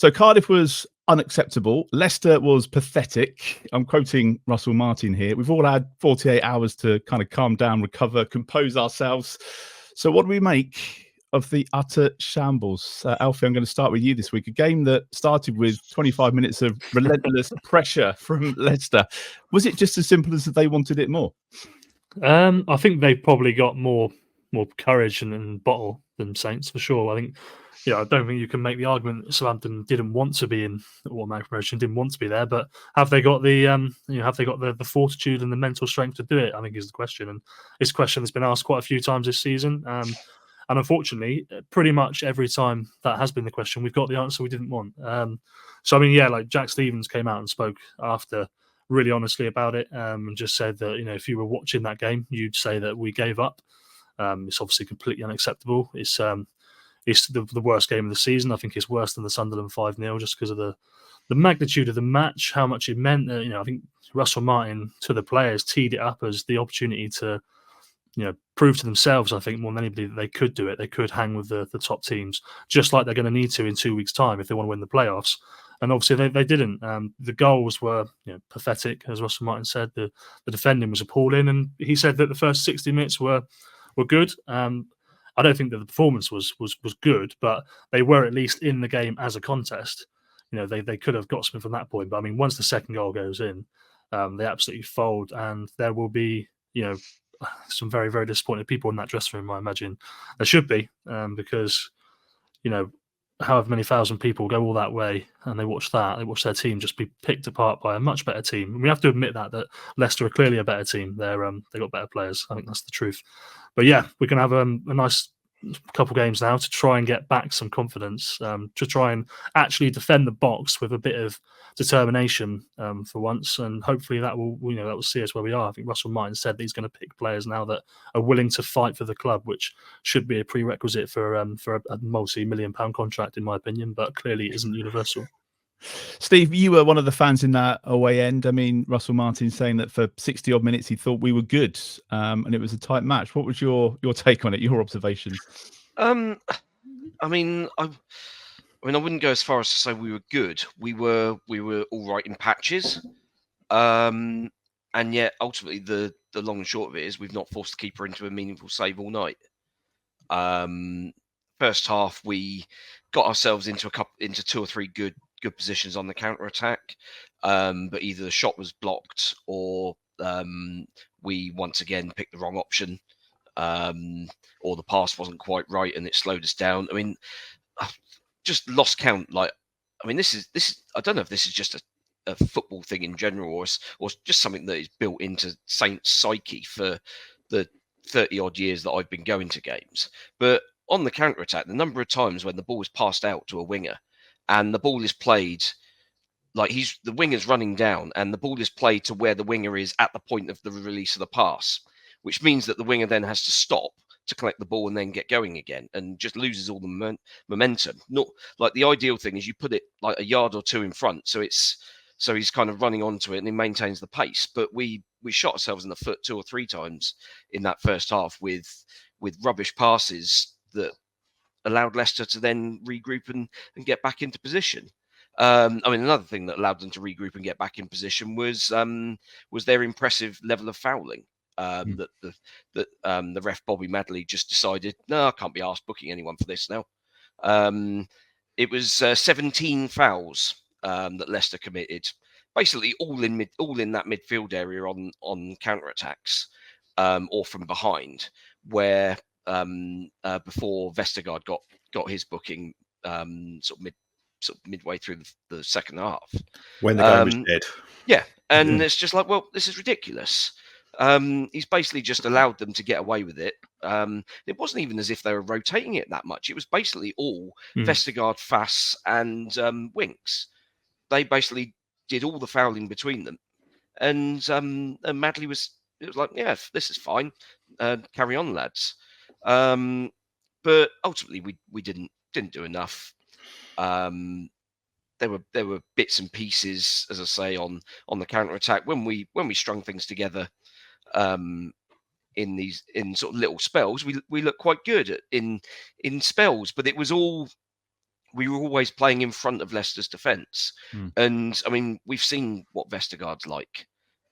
So Cardiff was unacceptable. Leicester was pathetic. I'm quoting Russell Martin here. We've all had 48 hours to kind of calm down, recover, compose ourselves. So what do we make of the utter shambles? Alfie, I'm going to start with you this week. A game that started with 25 minutes of relentless pressure from Leicester. Was it just as simple as that they wanted it more? I think they've probably got more courage and bottle than Saints for sure. I think, I don't think you can make the argument that Southampton didn't want to be in automatic promotion, didn't want to be there. But have they got the the fortitude and the mental strength to do it? I think is the question, and it's a question that's been asked quite a few times this season. And unfortunately, pretty much every time that has been the question, we've got the answer we didn't want. So I mean, like Jack Stevens came out and spoke after really honestly about it, and just said that if you were watching that game, you'd say that we gave up. It's obviously completely unacceptable. It's the worst game of the season. I think it's worse than the Sunderland 5-0 just because of the magnitude of the match, how much it meant. I think Russell Martin to the players teed it up as the opportunity to prove to themselves, I think, more than anybody, that they could do it. They could hang with the top teams, just like they're going to need to in 2 weeks' time if they want to win the playoffs. And obviously they didn't. The goals were pathetic, as Russell Martin said. The defending was appalling, and he said that the first 60 minutes were good. I don't think that the performance was good, but they were at least in the game as a contest. They could have got something from that point. But I mean, once the second goal goes in, they absolutely fold, and there will be some very, very disappointed people in that dressing room. I imagine there should be, because however many thousand people go all that way and they watch their team just be picked apart by a much better team. And we have to admit that Leicester are clearly a better team. They got better players. I think that's the truth. But yeah, we can have a nice couple games now to try and get back some confidence, to try and actually defend the box with a bit of determination for once, and hopefully that will see us where we are. I think Russell Martin said that he's going to pick players now that are willing to fight for the club, which should be a prerequisite for a multi-million-pound contract, in my opinion, but clearly it isn't universal. Steve, you were one of the fans in that away end. I mean, Russell Martin saying that for 60 odd minutes he thought we were good, and it was a tight match. What was your take on it? Your observations? I mean, I wouldn't go as far as to say we were good. We were all right in patches, and yet ultimately the long and short of it is we've not forced the keeper into a meaningful save all night. First half we got ourselves into two or three good positions on the counter attack, but either the shot was blocked or we once again picked the wrong option, or the pass wasn't quite right and it slowed us down. I mean, just lost count. This is. I don't know if this is just a football thing in general, or just something that is built into Saints' psyche for the 30 odd years that I've been going to games. But on the counter attack, the number of times when the ball is passed out to a winger, and the ball is played like the winger's running down, and the ball is played to where the winger is at the point of the release of the pass, which means that the winger then has to stop to collect the ball and then get going again, and just loses all the momentum. Not like the ideal thing is you put it like a yard or two in front, so he's kind of running onto it and he maintains the pace. But we shot ourselves in the foot 2 or 3 times in that first half with rubbish passes that allowed Leicester to then regroup and get back into position. Another thing that allowed them to regroup and get back in position was their impressive level of fouling. That the ref Bobby Madley just decided, no, I can't be asked booking anyone for this now. It was 17 fouls that Leicester committed, basically all in that midfield area on counter attacks, or from behind, where before Vestergaard got his booking midway through the second half when the game was dead. Yeah, and it's just like, well, this is ridiculous. He's basically just allowed them to get away with it. It wasn't even as if they were rotating it that much. It was basically all Vestergaard, Fass, and Winks. They basically did all the fouling between them, and Madley was like, yeah, this is fine. Carry on, lads. But ultimately, we didn't do enough. There were bits and pieces, as I say, on the counter attack when we strung things together. In sort of little spells, we looked quite good in spells, but it was all we were always playing in front of Leicester's defence. And I mean, we've seen what Vestergaard's like.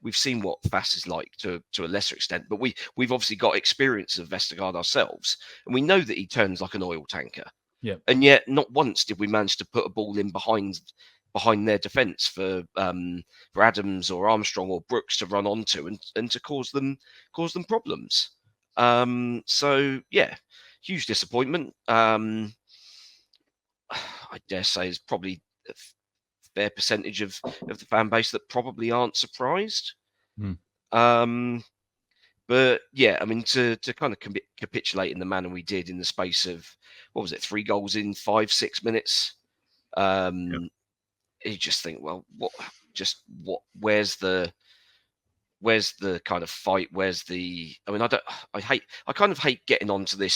We've seen what Fass is like to a lesser extent, but we've obviously got experience of Vestergaard ourselves, and we know that he turns like an oil tanker. Yeah. And yet, not once did we manage to put a ball in behind their defence for Adams or Armstrong or Brooks to run onto and to cause them problems. So yeah, huge disappointment. I dare say is probably a fair percentage of the fan base that probably aren't surprised. But yeah, I mean, to kind of capitulate in the manner we did in the space of, what was it, 3 goals in 5-6 minutes. You just think, well, where's the kind of fight? Where's the? I mean, I kind of hate getting onto a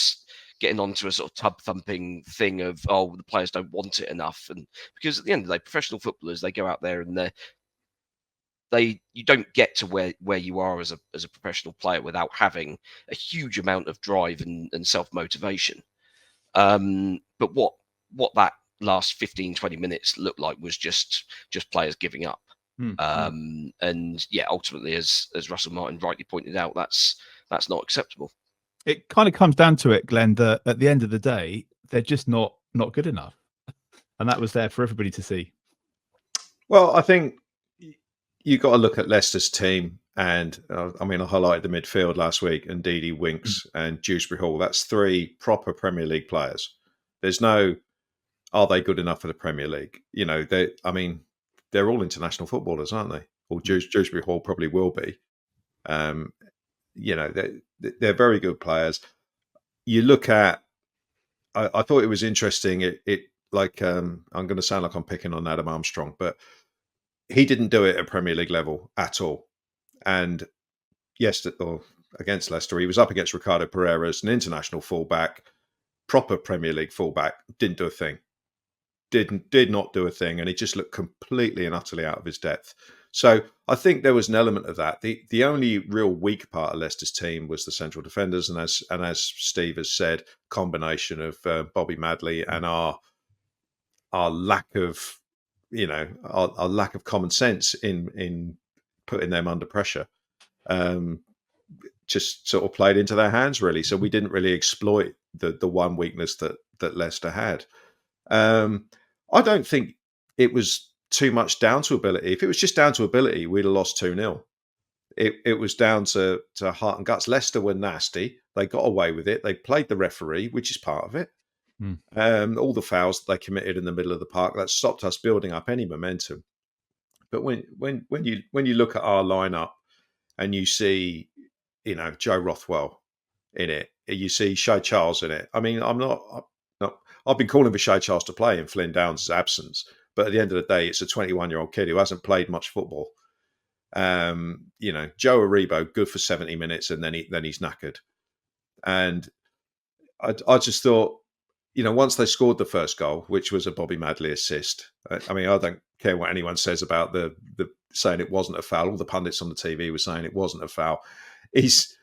sort of tub thumping thing of, oh, the players don't want it enough, and because at the end of the day, professional footballers, they go out there and you don't get to where you are as a professional player without having a huge amount of drive and self motivation. But what that last 15-20 minutes looked like was just players giving up. And yeah, ultimately, as Russell Martin rightly pointed out, that's not acceptable. It kind of comes down to it, Glenn, that at the end of the day, they're just not good enough, and that was there for everybody to see. Well, I think you got to look at Leicester's team, and I mean, I highlighted the midfield last week, and Didi, Winks, and Dewsbury Hall. That's 3 proper Premier League players. There's no, are they good enough for the Premier League? You know, they're all international footballers, aren't they? Or Dewsbury Hall probably will be. You know, they're very good players. You look at, I thought it was interesting. It like I'm going to sound like I'm picking on Adam Armstrong, but he didn't do it at Premier League level at all. And against Leicester, he was up against Ricardo Pereira as an international fullback, proper Premier League fullback, didn't do a thing. Did not do a thing, and he just looked completely and utterly out of his depth. So I think there was an element of that. The only real weak part of Leicester's team was the central defenders, and as Steve has said, combination of Bobby Madley and our lack of, you know, our lack of common sense in putting them under pressure, just sort of played into their hands, really. So we didn't really exploit the one weakness that Leicester had. I don't think it was too much down to ability. If it was just down to ability, we'd have lost 2-0. It was down to heart and guts. Leicester were nasty. They got away with it. They played the referee, which is part of it. All the fouls that they committed in the middle of the park, that stopped us building up any momentum. But when you look at our lineup and you see, you know, Joe Rothwell in it, you see Shay Charles in it. I mean, I've been calling for Shay Charles to play in Flynn Downs' absence, but at the end of the day, it's a 21-year-old kid who hasn't played much football. You know, Joe Aribo, good for 70 minutes, and then he's knackered. And I just thought, you know, once they scored the first goal, which was a Bobby Madley assist, I mean, I don't care what anyone says about the saying it wasn't a foul. All the pundits on the TV were saying it wasn't a foul. He's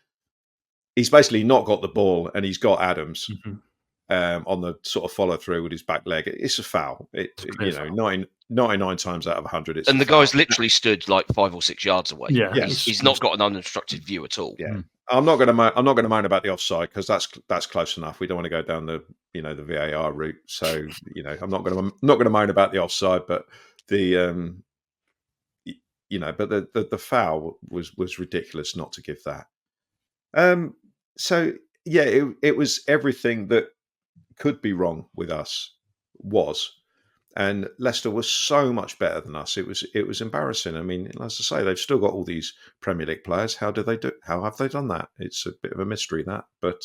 basically not got the ball, and he's got Adams on the sort of follow through with his back leg. It's a foul. You know, 99 times out of 100, it's. And the guy's literally stood like 5 or 6 yards away. Yeah, he's not got an unobstructed view at all. Yeah, I'm not going to moan about the offside, because that's close enough. We don't want to go down the VAR route. So, you know, I'm not going to moan about the offside, but the the foul was ridiculous not to give that. So yeah, it was everything that could be wrong with us and Leicester was so much better than us. It was embarrassing. I mean, as I say, they've still got all these Premier League players. How have they done that? It's a bit of a mystery, that. But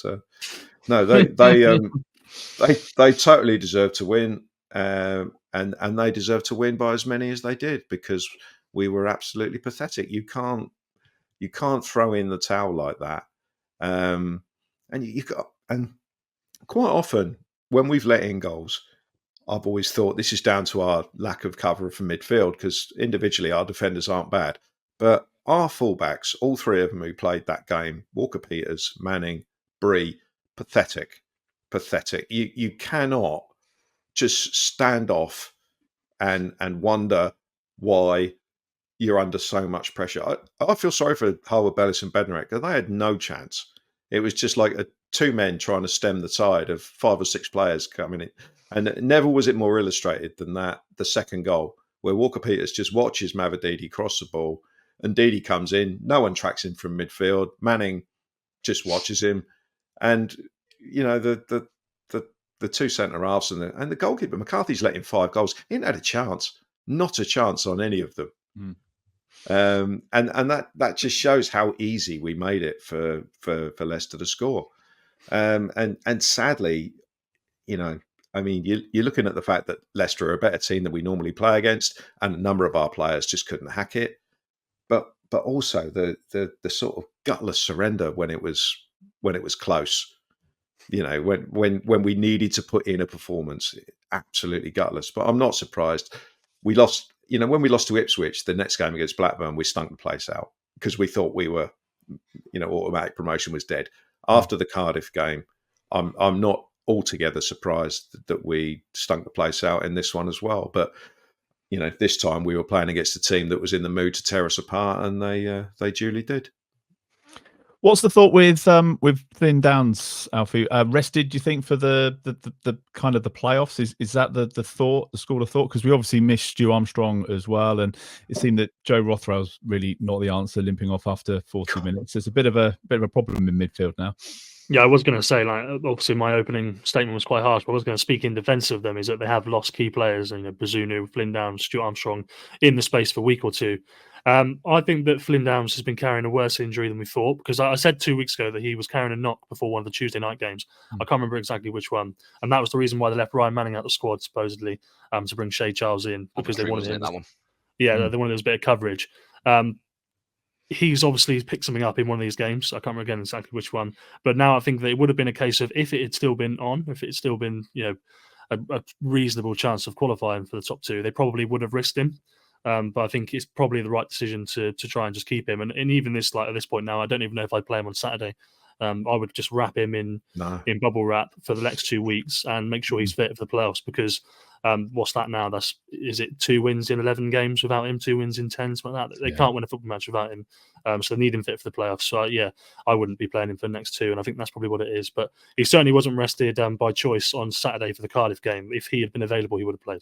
no, they totally deserve to win, and they deserve to win by as many as they did, because we were absolutely pathetic. You can't throw in the towel like that. And quite often when we've let in goals, I've always thought this is down to our lack of cover from midfield, because individually our defenders aren't bad. But our fullbacks, all 3 of them who played that game, Walker-Peters, Manning, Bree, pathetic. You cannot just stand off and wonder why you're under so much pressure. I feel sorry for Harwood Bellis and Bednarek, because they had no chance. It was just like two men trying to stem the tide of 5 or 6 players coming in. And never was it more illustrated than that, the second goal, where Walker-Peters just watches Mavididi cross the ball, and Didi comes in. No one tracks him from midfield. Manning just watches him. And, you know, the two centre-halves and the goalkeeper, McCarthy's let in 5 goals. He didn't have a chance. Not a chance on any of them. And that just shows how easy we made it for Leicester to score. And sadly, you know, I mean, you're looking at the fact that Leicester are a better team than we normally play against, and a number of our players just couldn't hack it. But also the sort of gutless surrender when it was close. You know, when we needed to put in a performance, absolutely gutless. But I'm not surprised. We lost. You know, when we lost to Ipswich, the next game against Blackburn, we stunk the place out because we thought we were, you know, automatic promotion was dead. After the Cardiff game, I'm not altogether surprised that we stunk the place out in this one as well. But, you know, this time we were playing against a team that was in the mood to tear us apart, and they duly did. What's the thought with Flynn Downs, Alfie? Rested, do you think, for the kind of the playoffs? Is that the thought, the school of thought? Because we obviously missed Stu Armstrong as well, and it seemed that Joe Rothwell's really not the answer, limping off after 40 minutes. It's a bit of a problem in midfield now. Yeah, I was going to say, like, obviously my opening statement was quite harsh, but I was going to speak in defence of them, is that they have lost key players, you know, Bazunu, Flynn Downs, Stuart Armstrong, in the space of a week or two. I think that Flynn Downs has been carrying a worse injury than we thought, because I said 2 weeks ago that he was carrying a knock before one of the Tuesday night games. I can't remember exactly which one. And that was the reason why they left Ryan Manning out the squad, supposedly, to bring Shay Charles in, because they wanted him. That one. Yeah, they wanted a bit of coverage. He's obviously picked something up in one of these games. I can't remember again exactly which one. But now I think that it would have been a case of, if it had still been on, if it had still been, you know, a reasonable chance of qualifying for the top 2, they probably would have risked him. But I think it's probably the right decision to try and just keep him. And even this, like, at this point now, I don't even know if I'd play him on Saturday. I would just wrap him in bubble wrap for the next 2 weeks and make sure he's fit for the playoffs, because what's that now? Is it 2 wins in 11 games without him, 2 wins in 10, something like that? They can't win a football match without him. So they need him fit for the playoffs. So I wouldn't be playing him for the next 2, and I think that's probably what it is. But he certainly wasn't rested by choice on Saturday for the Cardiff game. If he had been available, he would have played.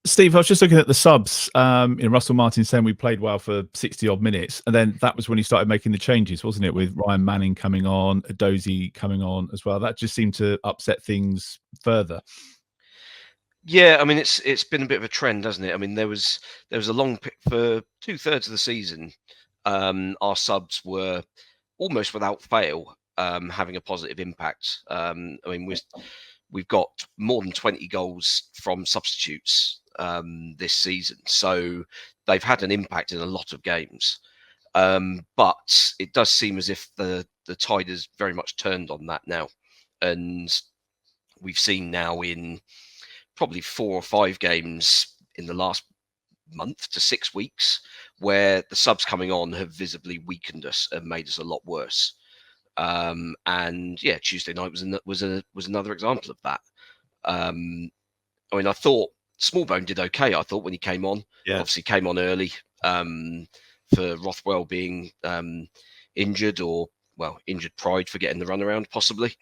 Steve, I was just looking at the subs. Russell Martin saying we played well for 60 odd minutes, and then that was when he started making the changes, wasn't it? With Ryan Manning coming on, Adozie coming on as well. That just seemed to upset things further. Yeah, I mean, it's been a bit of a trend, hasn't it? I mean, there was a long pick for 2/3 of the season. Our subs were almost without fail having a positive impact. I mean, we've got more than 20 goals from substitutes this season, so they've had an impact in a lot of games. But it does seem as if the tide has very much turned on that now, and we've seen now in probably 4 or 5 games in the last month to 6 weeks where the subs coming on have visibly weakened us and made us a lot worse. And yeah, Tuesday night was another example of that. I mean, I thought Smallbone did okay. I thought when he came on, obviously came on early for Rothwell being injured, or injured pride for getting the runaround possibly.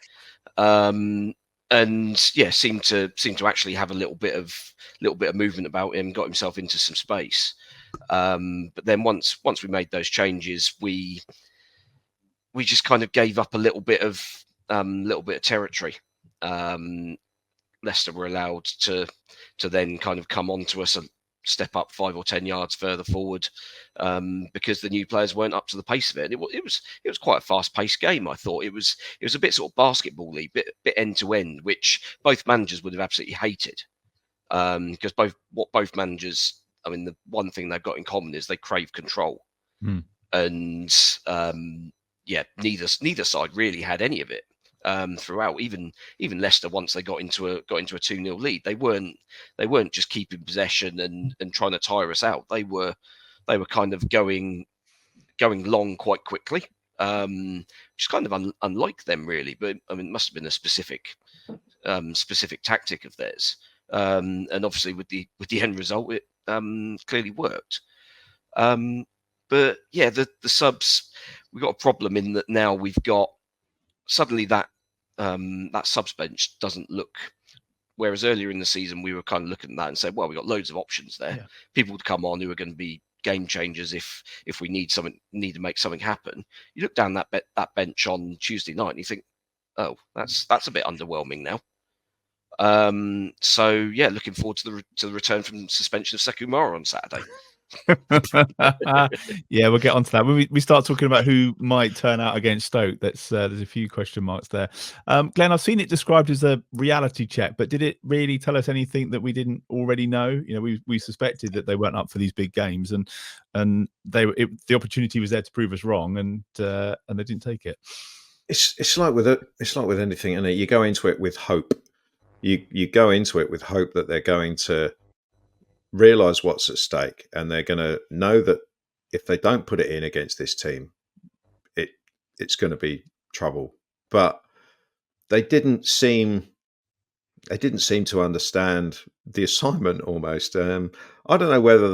And yeah, seemed to actually have a little bit of movement about him, got himself into some space. But then once we made those changes, we just kind of gave up a little bit of territory. Leicester were allowed to then kind of come on to us and step up 5 or 10 yards further forward because the new players weren't up to the pace of it. It was quite a fast-paced game. I thought it was a bit sort of basketball-y, bit end to end, which both managers would have absolutely hated because both managers. I mean, the one thing they've got in common is they crave control, and neither side really had any of it. Throughout, even Leicester, once they got into a 2-0 lead, they weren't just keeping possession and trying to tire us out. They were kind of going long quite quickly, which is kind of unlike them really. But I mean, it must have been a specific specific tactic of theirs. And obviously with the end result, it clearly worked. But yeah, the subs, we've got a problem in that now we've got suddenly that subs bench doesn't look. Whereas earlier in the season, we were kind of looking at that and said, well, we've got loads of options there. Yeah. People to come on who are going to be game changers if we need to make something happen. You look down that bench on Tuesday night and you think, oh, that's a bit underwhelming now. So yeah, looking forward to the return from suspension of Sekumara on Saturday. Yeah, we'll get onto that when we start talking about who might turn out against Stoke. There's a few question marks there. Glenn, I've seen it described as a reality check, but did it really tell us anything that we didn't already know? You know, we suspected that they weren't up for these big games, and the opportunity was there to prove us wrong, and they didn't take it. It's like with anything, and you go into it with hope. You go into it with hope that they're going to realise what's at stake, and they're going to know that if they don't put it in against this team, it's going to be trouble. But they didn't seem to understand the assignment almost. I don't know whether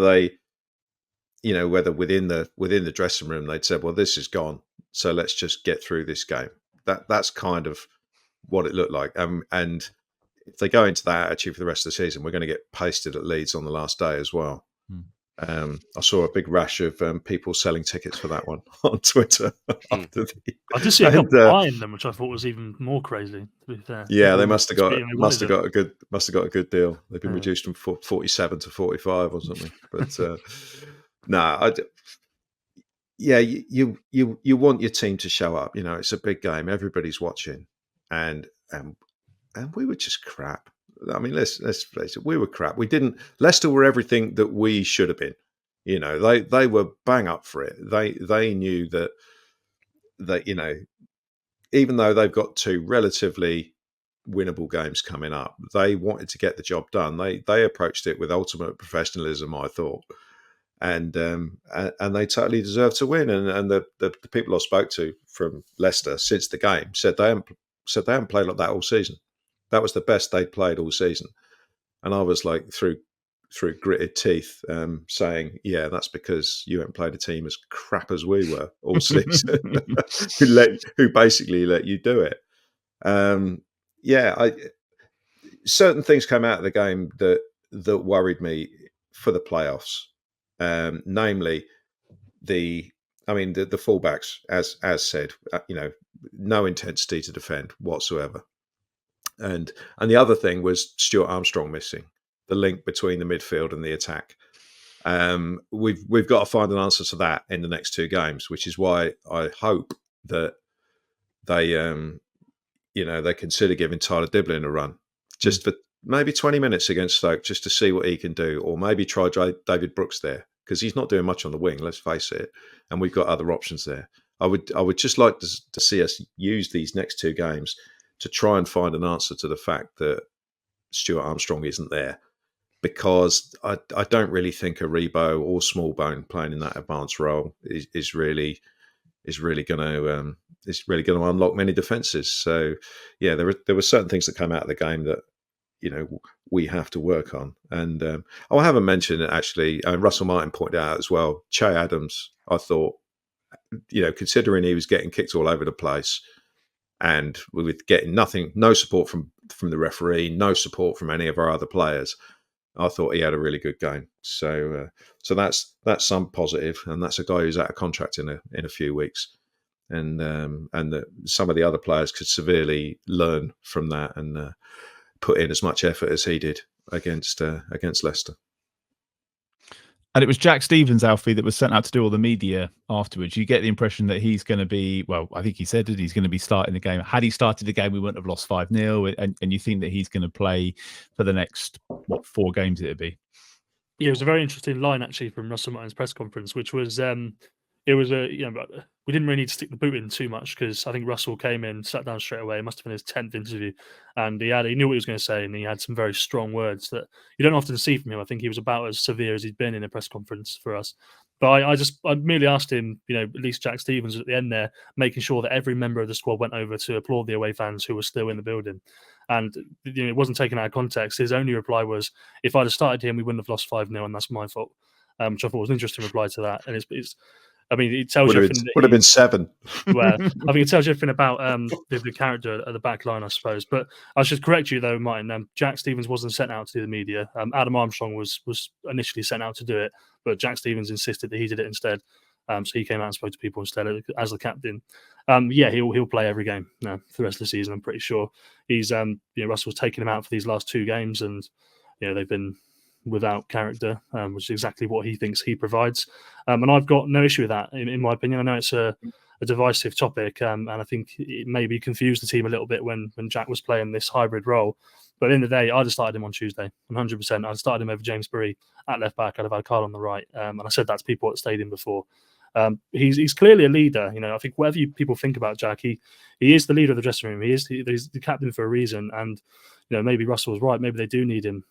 whether within the dressing room they'd said, well, this is gone, so let's just get through this game. That's kind of what it looked like. And if they go into that attitude for the rest of the season, we're going to get pasted at Leeds on the last day as well. I saw a big rash of people selling tickets for that one on Twitter. I did see a couple buying them, which I thought was even more crazy. To be fair, yeah, they must have got a good deal. They've been reduced from 47 to 45 or something. But you want your team to show up. You know, it's a big game. Everybody's watching, and we were just crap. I mean, let's face it, we were crap. Leicester were everything that we should have been. You know, they were bang up for it. They knew that even though they've got two relatively winnable games coming up, they wanted to get the job done. They approached it with ultimate professionalism, I thought, and they totally deserved to win. And the people I spoke to from Leicester since the game said they haven't played like that all season. That was the best they'd played all season. And I was like, through gritted teeth, saying, yeah, that's because you haven't played a team as crap as we were all season, who basically let you do it. Certain things came out of the game that worried me for the playoffs, namely the fullbacks, as said, no intensity to defend whatsoever. And the other thing was Stuart Armstrong missing, the link between the midfield and the attack. We've got to find an answer to that in the next two games, which is why I hope that they consider giving Tyler Diblin a run just for maybe 20 minutes against Stoke, just to see what he can do, or maybe try David Brooks there, because he's not doing much on the wing, let's face it, and we've got other options there. I would just like to see us use these next two games to try and find an answer to the fact that Stuart Armstrong isn't there, because I don't really think a Rebo or Smallbone playing in that advanced role is really going to unlock many defences. So yeah, there were certain things that came out of the game that we have to work on. And I haven't mentioned it actually. Russell Martin pointed out as well. Che Adams, I thought, considering he was getting kicked all over the place, and with getting no support from the referee, no support from any of our other players, I thought he had a really good game. So that's some positive, and that's a guy who's out of contract in a few weeks, and that some of the other players could severely learn from that and put in as much effort as he did against Leicester. And it was Jack Stevens, Alfie, that was sent out to do all the media afterwards. You get the impression that he's going to be, well, I think he said that he's going to be starting the game. Had he started the game, we wouldn't have lost 5-0. And you think that he's going to play for the next, 4 games it'd be? Yeah, it was a very interesting line, actually, from Russell Martin's press conference, which was, we didn't really need to stick the boot in too much, because I think Russell came in, sat down straight away. It must have been his 10th interview, and he knew what he was going to say, and he had some very strong words that you don't often see from him. I think he was about as severe as he'd been in a press conference for us. But I merely asked him, at least Jack Stevens at the end there, making sure that every member of the squad went over to applaud the away fans who were still in the building. And it wasn't taken out of context. His only reply was, if I'd have started him, we wouldn't have lost 5-0, and that's my fault. Which I thought was an interesting reply to that. And it tells you everything. Would have been 7. Well, I think it tells you everything about the character at the back line, I suppose. But I should correct you though, Martin. Jack Stevens wasn't sent out to do the media. Adam Armstrong was initially sent out to do it, but Jack Stevens insisted that he did it instead. So he came out and spoke to people instead as the captain. He'll play every game now for the rest of the season. I'm pretty sure. He's Russell's taken him out for these last 2 games, and they've been without character, which is exactly what he thinks he provides. And I've got no issue with that, in my opinion. I know it's a divisive topic, and I think it maybe confused the team a little bit when Jack was playing this hybrid role. But at the end of the day, I'd have started him on Tuesday, 100%. I'd have started him over James Berry at left back. I'd have had Kyle on the right. And I said that to people at the stadium before. He's clearly a leader. I think whatever people think about Jack, he is the leader of the dressing room. He's the captain for a reason. And maybe Russell was right. Maybe they do need him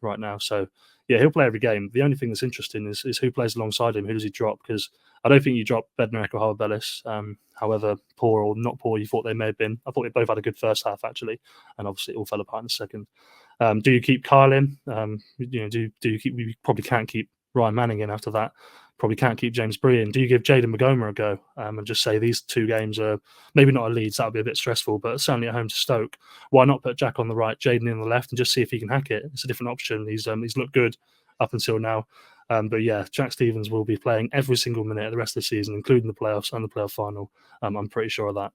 right now. So yeah, he'll play every game. The only thing that's interesting is who plays alongside him. Who does he drop? Because I don't think you drop Bednarek or Howard-Bellis. However poor or not poor you thought they may have been. I thought they both had a good first half actually, and obviously it all fell apart in the second. Do you keep Kyle in? Do you keep? We probably can't keep Ryan Manning in after that. Probably can't keep James Berry in. Do you give Jayden Magoma a go and just say these 2 games are maybe not a Leeds, that would be a bit stressful, but certainly at home to Stoke. Why not put Jack on the right, Jayden in the left, and just see if he can hack it? It's a different option. He's looked good up until now. But yeah, Jack Stevens will be playing every single minute of the rest of the season, including the playoffs and the playoff final. I'm pretty sure of that.